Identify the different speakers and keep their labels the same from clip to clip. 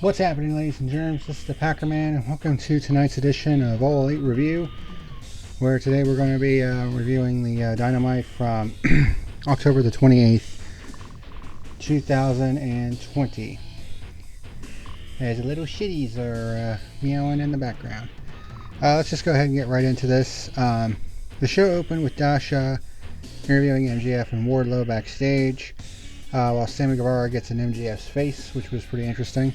Speaker 1: What's happening, ladies and germs? This is the PackerMan, and welcome to tonight's edition of All Elite Review, where today we're going to be reviewing the Dynamite from October the 28th, 2020. As the little shitties are meowing in the background. Let's just go ahead and get right into this. The show opened with Dasha interviewing MJF and Wardlow backstage, while Sammy Guevara gets in MJF's face, which was pretty interesting.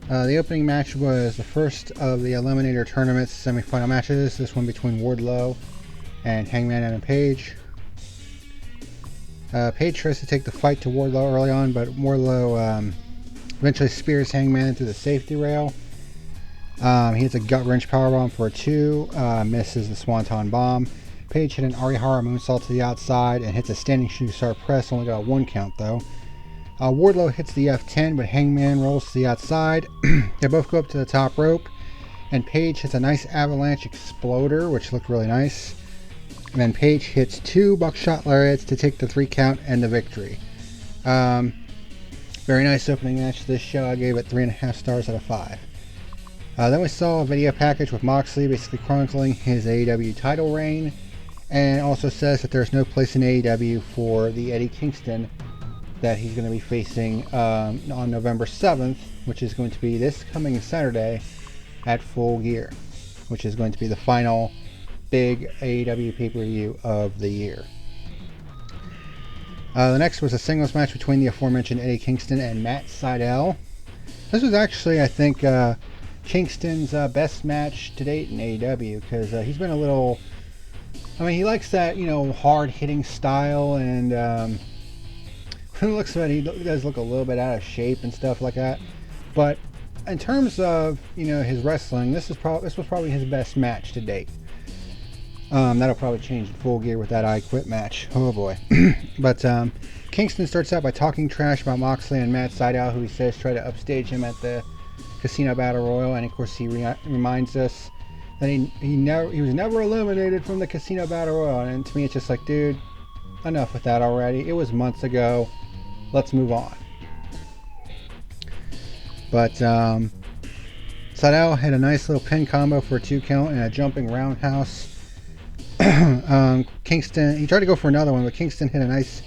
Speaker 1: The opening match was the first of the Eliminator Tournament's semi-final matches, this one between Wardlow and Hangman Adam Page. Page tries to take the fight to Wardlow early on, but Wardlow eventually spears Hangman through the safety rail. He hits a gut wrench powerbomb for a 2, misses the Swanton bomb. Page hit an Arihara moonsault to the outside and hits a standing shooting star press, only got a 1 count though. Wardlow hits the F10, but Hangman rolls to the outside. They both go up to the top rope, and Page hits a nice avalanche exploder, which looked really nice. And then Page hits 2 buckshot lariats to take the 3 count and the victory. Very nice opening match to this show. I gave it 3.5 stars out of 5. Then we saw a video package with Moxley basically chronicling his AEW title reign, and also says that there's no place in AEW for the Eddie Kingston that he's going to be facing on November 7th, which is going to be this coming Saturday at Full Gear, which is going to be the final big AEW pay-per-view of the year. The next was a singles match between the aforementioned Eddie Kingston and Matt Sydal. This was actually, I think, Kingston's best match to date in AEW, because he's been a little... I mean, he likes that, hard-hitting style, and... From the looks of it, he does look a little bit out of shape and stuff like that. But in terms of his wrestling, this was probably his best match to date. That'll probably change in Full Gear with that I Quit match. Oh boy. But Kingston starts out by talking trash about Moxley and Matt Sydal, who he says tried to upstage him at the Casino Battle Royal, and of course he reminds us that he was never eliminated from the Casino Battle Royal. And to me, it's just like, dude, enough with that already. It was months ago. Let's move on. But Sydal had a nice little pin combo for a 2 count and a jumping roundhouse. Kingston, he tried to go for another one, but Kingston hit a nice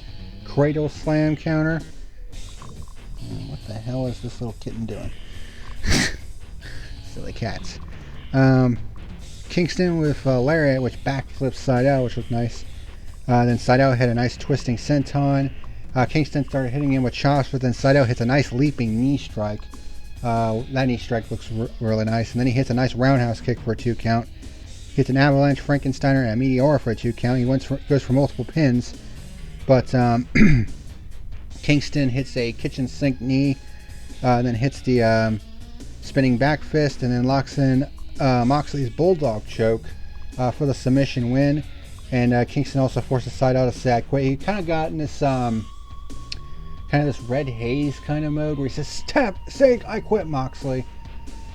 Speaker 1: cradle slam counter. What the hell is this little kitten doing? Silly cats. Kingston with lariat, which backflips Sydal, which looked nice. Then Sydal had a nice twisting senton. Kingston started hitting him with chops, but then Sydal hits a nice leaping knee strike. That knee strike looks really nice. And then he hits a nice roundhouse kick for a 2 count. Hits an avalanche Frankensteiner and a Meteora for a 2 count. He goes for multiple pins. But Kingston hits a kitchen sink knee, then hits the spinning back fist, and then locks in Moxley's bulldog choke for the submission win. And Kingston also forces Sydal to say I quit. He kind of got in this kind of this red haze kind of mode where he says say I quit, Moxley.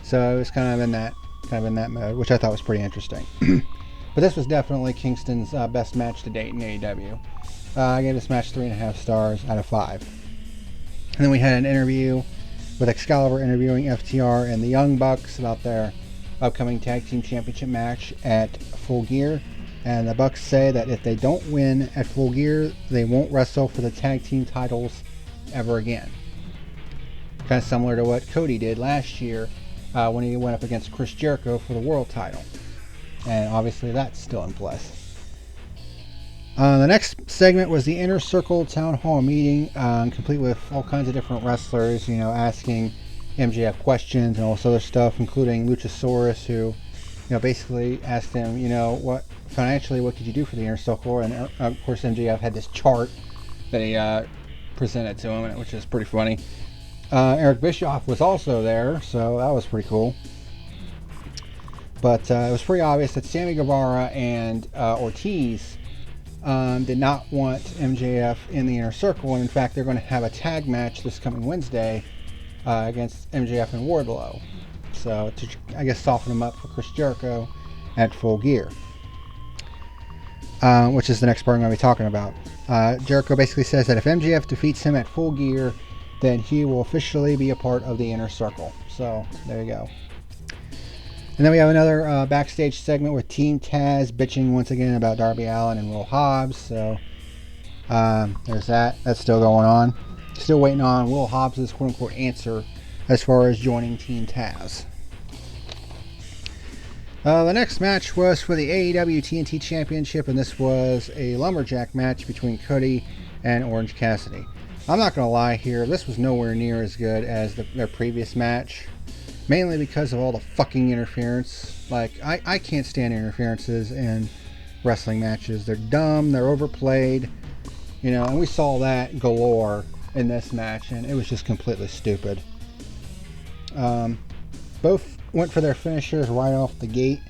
Speaker 1: So it was kind of in that mode, which I thought was pretty interesting. But this was definitely Kingston's best match to date in AEW. I gave this match 3.5 stars out of 5. And then we had an interview with Excalibur interviewing FTR and the Young Bucks about their upcoming tag team championship match at Full Gear. And the Bucks say that if they don't win at Full Gear, they won't wrestle for the tag team titles ever again. Kind of similar to what Cody did last year when he went up against Chris Jericho for the world title. And obviously that's still in place. The next segment was the Inner Circle Town Hall meeting, complete with all kinds of different wrestlers, asking MJF questions and all this other stuff, including Luchasaurus, who basically asked him, what could you do for the Inner Circle? And of course MJF had this chart that he presented to him, which is pretty funny. Eric Bischoff was also there, so that was pretty cool. But it was pretty obvious that Sammy Guevara and Ortiz did not want MJF in the Inner Circle, and in fact they're going to have a tag match this coming Wednesday against MJF and Wardlow. So to, I guess, soften him up for Chris Jericho at Full Gear. Which is the next part I'm going to be talking about. Jericho basically says that if MJF defeats him at Full Gear, then he will officially be a part of the Inner Circle. So there you go. And then we have another backstage segment with Team Taz bitching once again about Darby Allin and Will Hobbs. So there's that. That's still going on. Still waiting on Will Hobbs' quote-unquote answer as far as joining Team Taz. The next match was for the AEW TNT Championship, and this was a lumberjack match between Cody and Orange Cassidy. I'm not going to lie here, this was nowhere near as good as their previous match, mainly because of all the fucking interference. Like, I can't stand interferences in wrestling matches. They're dumb, they're overplayed, you know, and we saw that galore in this match, and it was just completely stupid. Both went for their finishers right off the gate.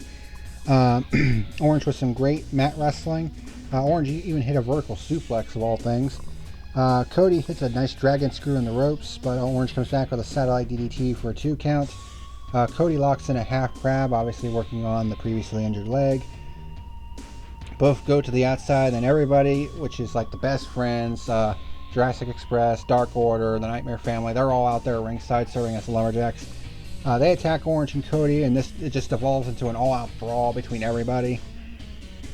Speaker 1: Orange with some great mat wrestling. Orange even hit a vertical suplex of all things. Cody hits a nice dragon screw in the ropes, but Orange comes back with a satellite DDT for a 2 count. Cody locks in a half crab, obviously working on the previously injured leg. Both go to the outside, and everybody, which is like the Best Friends, Jurassic Express, Dark Order, the Nightmare Family, they're all out there ringside serving as the Lumberjacks. They attack Orange and Cody, and it just evolves into an all-out brawl between everybody.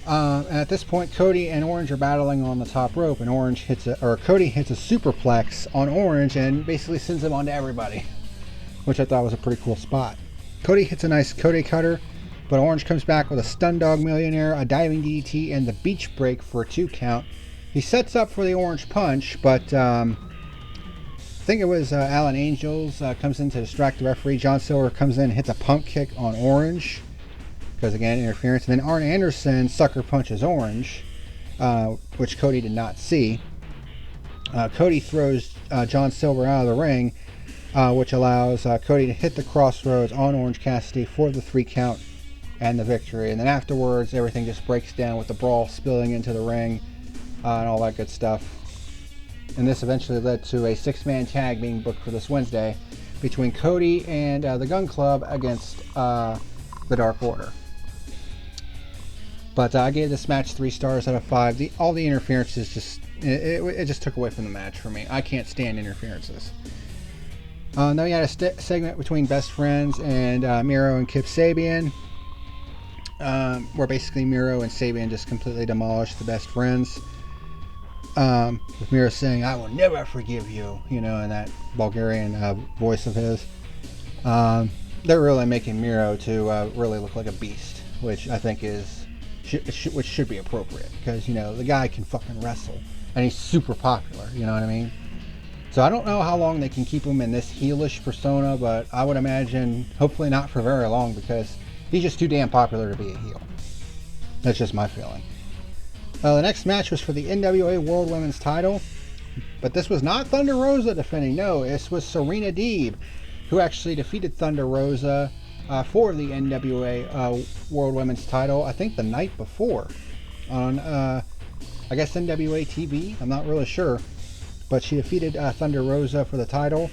Speaker 1: At this point, Cody and Orange are battling on the top rope, and Cody hits a superplex on Orange and basically sends him on to everybody, which I thought was a pretty cool spot. Cody hits a nice Cody cutter, but Orange comes back with a Stun Dog Millionaire, a diving DDT, and the Beach Break for a 2 count. He sets up for the Orange Punch, but I think it was Alan Angels comes in to distract the referee. John Silver comes in and hits a pump kick on Orange, because again, interference. And then Arn Anderson sucker punches Orange, which Cody did not see. Cody throws John Silver out of the ring, which allows Cody to hit the Crossroads on Orange Cassidy for the 3 count and the victory. And then afterwards, everything just breaks down with the brawl spilling into the ring and all that good stuff. And this eventually led to a 6-man tag being booked for this Wednesday between Cody and the Gun Club against the Dark Order. But I gave this match 3 stars out of 5. All the interferences it just took away from the match for me. I can't stand interferences. Then we had a segment between Best Friends and Miro and Kip Sabian, where basically Miro and Sabian just completely demolished the Best Friends. With Miro saying, "I will never forgive you," you know, in that Bulgarian voice of his. They're really making Miro to really look like a beast, which I think which should be appropriate, because, you know, the guy can fucking wrestle and he's super popular, you know what I mean? So I don't know how long they can keep him in this heelish persona, but I would imagine hopefully not for very long, because he's just too damn popular to be a heel. That's just my feeling. The next match was for the NWA World Women's title, but this was not Thunder Rosa defending. No, this was Serena Deeb, who actually defeated Thunder Rosa for the NWA World Women's title, I think the night before, on, I guess, NWA TV. I'm not really sure, but she defeated Thunder Rosa for the title.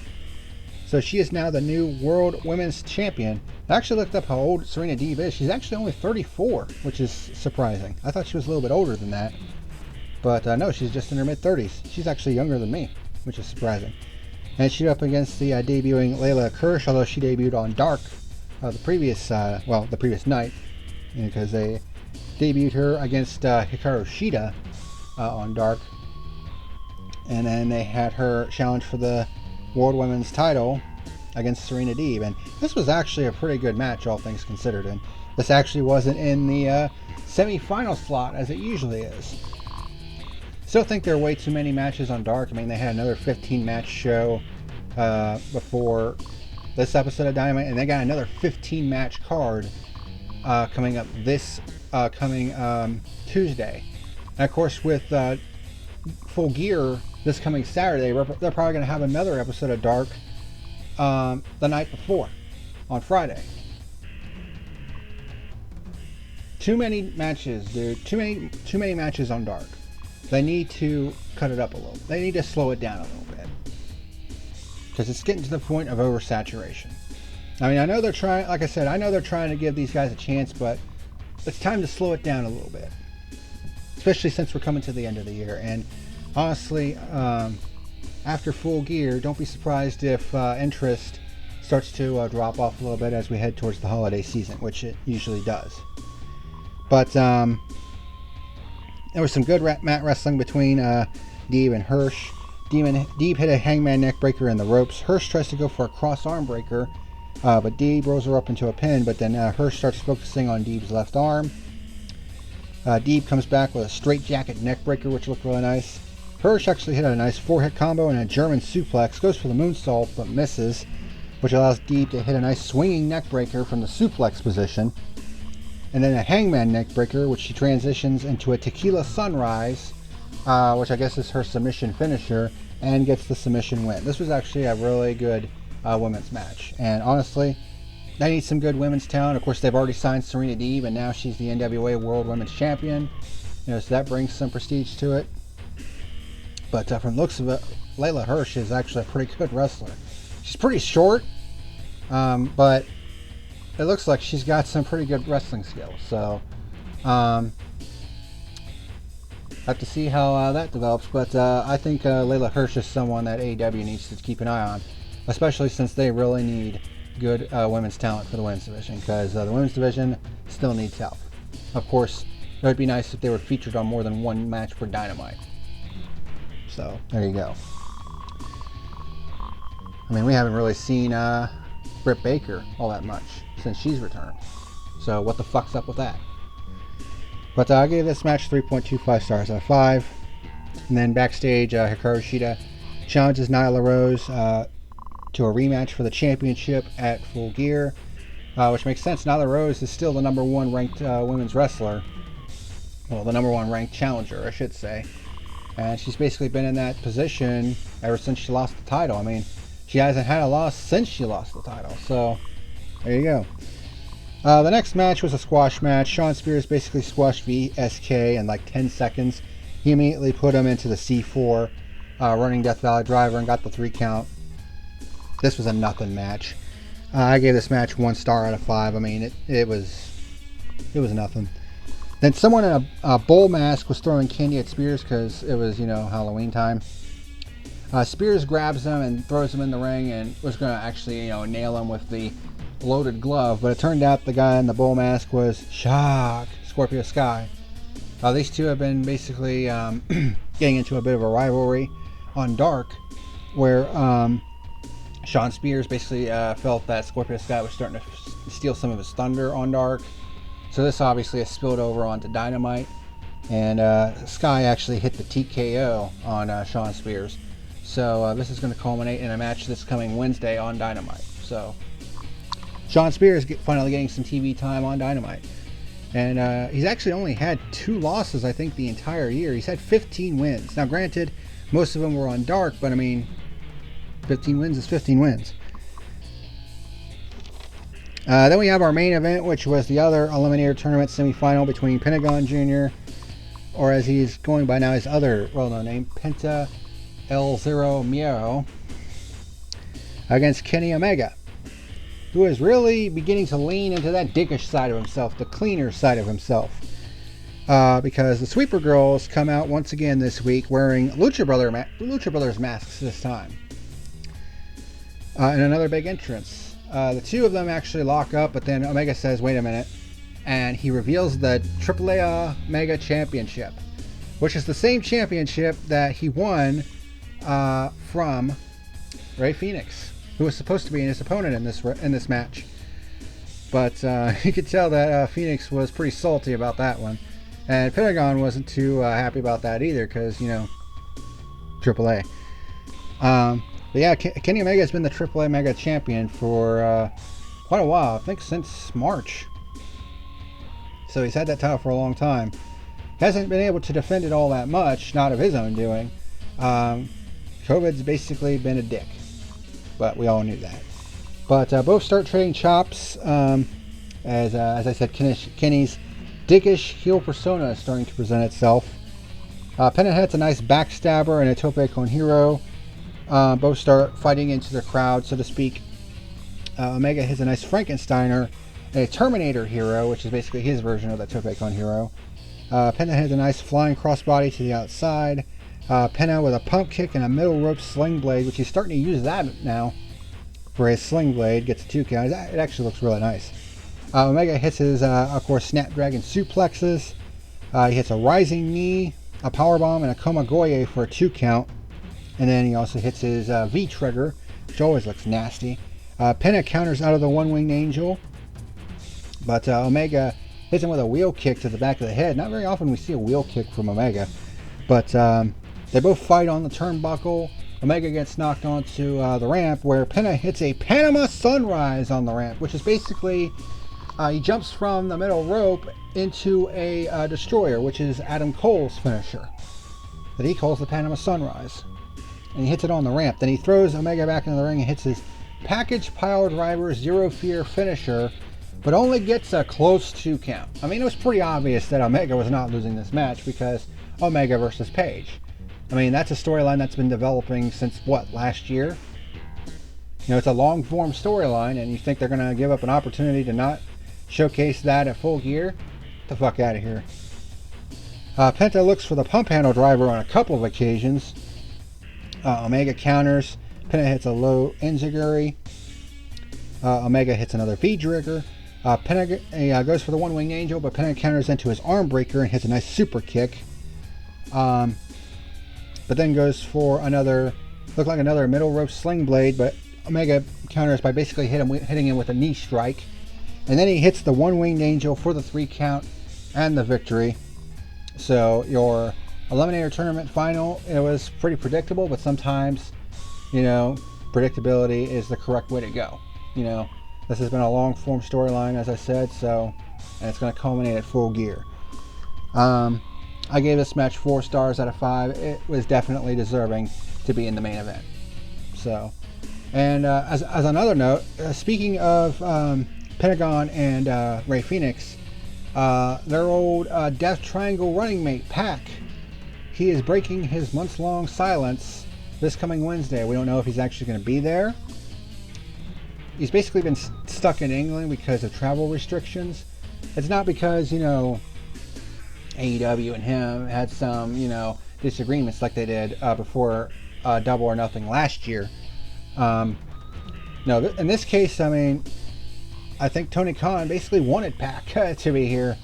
Speaker 1: So she is now the new World Women's Champion. I actually looked up how old Serena Deeb is. She's actually only 34, which is surprising. I thought she was a little bit older than that. But no, she's just in her mid-30s. She's actually younger than me, which is surprising. And she's up against the debuting Layla Kirsch, although she debuted on Dark the previous night, because they debuted her against Hikaru Shida on Dark. And then they had her challenge for the World Women's title against Serena Deeb, and this was actually a pretty good match, all things considered. And this actually wasn't in the semi-final slot as it usually is. Still think there are way too many matches on Dark. I mean, they had another 15-match show before this episode of Dynamite, and they got another 15-match card coming up this coming Tuesday. And of course, with Full Gear this coming Saturday, they're probably going to have another episode of Dark the night before, on Friday. Too many matches, dude. Too many matches on Dark. They need to cut it up a little. They need to slow it down a little bit, because it's getting to the point of oversaturation. I mean, I know they're trying. Like I said, I know they're trying to give these guys a chance, but it's time to slow it down a little bit, especially since we're coming to the end of the year. And honestly, after Full Gear, don't be surprised if interest starts to drop off a little bit as we head towards the holiday season, which it usually does. But there was some good mat wrestling between Deeb and Hirsch. Deeb hit a hangman neck breaker in the ropes. Hirsch tries to go for a cross arm breaker, but Deeb rolls her up into a pin, but then Hirsch starts focusing on Deeb's left arm. Deeb comes back with a straight jacket neck breaker, which looked really nice. Hirsch actually hit a nice 4-hit combo and a German suplex, goes for the moonsault but misses, which allows Deeb to hit a nice swinging neck breaker from the suplex position. And then a hangman neck breaker, which she transitions into a tequila sunrise, which I guess is her submission finisher, and gets the submission win. This was actually a really good women's match. And honestly, they need some good women's talent. Of course, they've already signed Serena Deeb, and now she's the NWA World Women's Champion. So that brings some prestige to it. But from the looks of it, Layla Hirsch is actually a pretty good wrestler. She's pretty short, but it looks like she's got some pretty good wrestling skills. So, have to see how that develops. But I think Layla Hirsch is someone that AEW needs to keep an eye on, especially since they really need good women's talent for the women's division, because the women's division still needs help. Of course, it would be nice if they were featured on more than one match per Dynamite. So, there you go. I mean, we haven't really seen Britt Baker all that much since she's returned. So, what the fuck's up with that? But I gave this match 3.25 stars out of 5. And then backstage, Hikaru Shida challenges Nyla Rose to a rematch for the championship at Full Gear, which makes sense. Nyla Rose is still the number 1 ranked women's wrestler. Well, the number 1 ranked challenger, I should say. And she's basically been in that position ever since she lost the title. I mean, she hasn't had a loss since she lost the title. So, there you go. The next match was a squash match. Shawn Spears basically squashed VSK in like 10 seconds. He immediately put him into the C4 running Death Valley Driver and got the 3 count. This was a nothing match. I gave this match 1 star out of 5. I mean, it was nothing. Then someone in a bull mask was throwing candy at Spears because it was, Halloween time. Spears grabs him and throws him in the ring and was going to actually, nail him with the loaded glove. But it turned out the guy in the bull mask was Scorpio Sky. These two have been basically getting into a bit of a rivalry on Dark, where Shawn Spears basically felt that Scorpio Sky was starting to steal some of his thunder on Dark. So this obviously has spilled over onto Dynamite, and Sky actually hit the TKO on Shawn Spears. So this is going to culminate in a match this coming Wednesday on Dynamite. So Shawn Spears finally getting some TV time on Dynamite. And he's actually only had 2 losses, I think, the entire year. He's had 15 wins. Now, granted, most of them were on Dark, but I mean, 15 wins is 15 wins. Then we have our main event, which was the other Eliminator Tournament semifinal between Pentagon Jr., or as he's going by now, his other well-known name, Penta El Zero Miedo, against Kenny Omega, who is really beginning to lean into that dickish side of himself, the cleaner side of himself. Because the Sweeper Girls come out once again this week wearing Lucha Brothers masks this time. And another big entrance. The two of them actually lock up, but then Omega says, wait a minute, and he reveals the AAA Mega Championship, which is the same championship that he won from Rey Fenix, who was supposed to be his opponent in this match. But you could tell that Phoenix was pretty salty about that one, and Pentagon wasn't too happy about that either, because AAA. But yeah, Kenny Omega has been the AAA Mega Champion for quite a while. I think since March. So he's had that title for a long time. Hasn't been able to defend it all that much, not of his own doing. COVID's basically been a dick. But we all knew that. But both start trading chops. As I said, Kenny's dickish heel persona is starting to present itself. Penta hits a nice backstabber and a tope con hero. Both start fighting into the crowd, so to speak. Omega hits a nice Frankensteiner, a Terminator hero, which is basically his version of the tope con hero. Penta hits a nice flying crossbody to the outside. Penta with a pump kick and a middle rope sling blade, which he's starting to use that now for his sling blade. Gets a 2 count. It actually looks really nice. Omega hits his, of course, Snapdragon suplexes. He hits a rising knee, a powerbomb, and a Komagoye for a 2 count. And then he also hits his V-trigger, which always looks nasty. Penta counters out of the one-winged angel. But Omega hits him with a wheel kick to the back of the head. Not very often we see a wheel kick from Omega. But they both fight on the turnbuckle. Omega gets knocked onto the ramp, where Penta hits a Panama Sunrise on the ramp, which is basically he jumps from the middle rope into a destroyer, which is Adam Cole's finisher that he calls the Panama Sunrise. And he hits it on the ramp. Then he throws Omega back into the ring and hits his package pile driver Zero Fear finisher, but only gets a close 2 count. I mean, it was pretty obvious that Omega was not losing this match because Omega versus Page. I mean, that's a storyline that's been developing since, last year? You know, it's a long-form storyline, and you think they're going to give up an opportunity to not showcase that at Full Gear? Get the fuck out of here. Penta looks for the pump handle driver on a couple of occasions. Omega counters. Penta hits a low enziguri. Omega hits another V-trigger. Penta goes for the one-winged angel, but Penta counters into his arm breaker and hits a nice super kick. But then goes for another middle rope sling blade, but Omega counters by basically hitting him with a knee strike. And then he hits the one-winged angel for the 3 count and the victory. So your Eliminator Tournament final, it was pretty predictable, but sometimes, you know, predictability is the correct way to go. You know, this has been a long-form storyline, as I said, and it's going to culminate at Full Gear. I gave this match 4 stars out of 5. It was definitely deserving to be in the main event. So, and as another note, speaking of Pentagon and Rey Fenix, their old Death Triangle running mate, Pac, he is breaking his months-long silence this coming Wednesday. We don't know if he's actually going to be there. He's basically been stuck in England because of travel restrictions. It's not because, you know, AEW and him had some, you know, disagreements like they did before Double or Nothing last year. No, in this case, I mean, I think Tony Khan basically wanted Pac to be here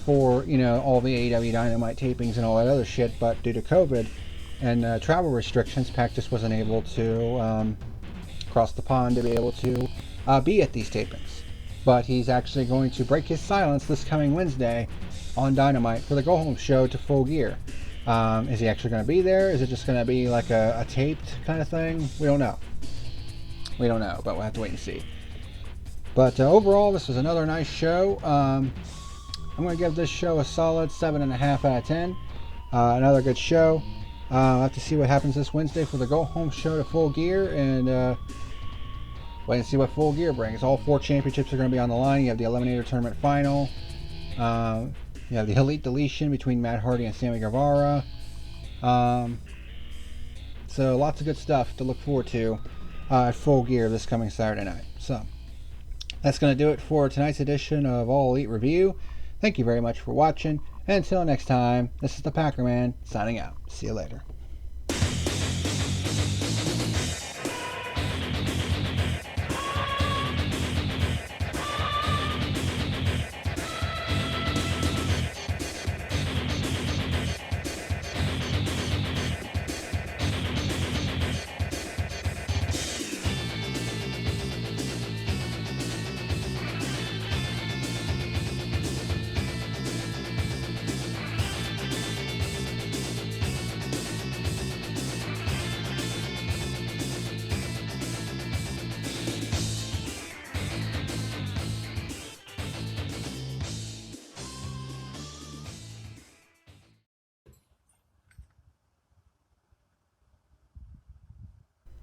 Speaker 1: for, you know, all the AEW Dynamite tapings and all that other shit, but due to COVID and travel restrictions, Pac just wasn't able to cross the pond to be able to be at these tapings. But he's actually going to break his silence this coming Wednesday on Dynamite for the Go Home show to Full Gear. Is he actually going to be there? Is it just going to be like a taped kind of thing? We don't know. But we'll have to wait and see. But overall, this was another nice show. I'm going to give this show a solid 7.5 out of 10. Another good show. I'll have to see what happens this Wednesday for the Go Home show to Full Gear, and wait and see what Full Gear brings. All 4 championships are going to be on the line. You have the Eliminator Tournament final. You have the Elite Deletion between Matt Hardy and Sammy Guevara. So lots of good stuff to look forward to at Full Gear this coming Saturday night. So that's going to do it for tonight's edition of All Elite Review. Thank you very much for watching. And until next time, this is the PackerMan signing out. See you later.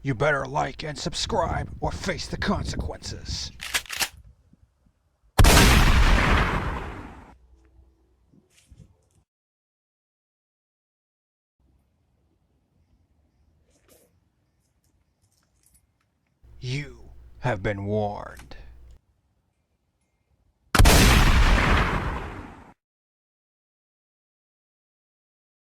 Speaker 1: You better like and subscribe or face the consequences. You have been warned.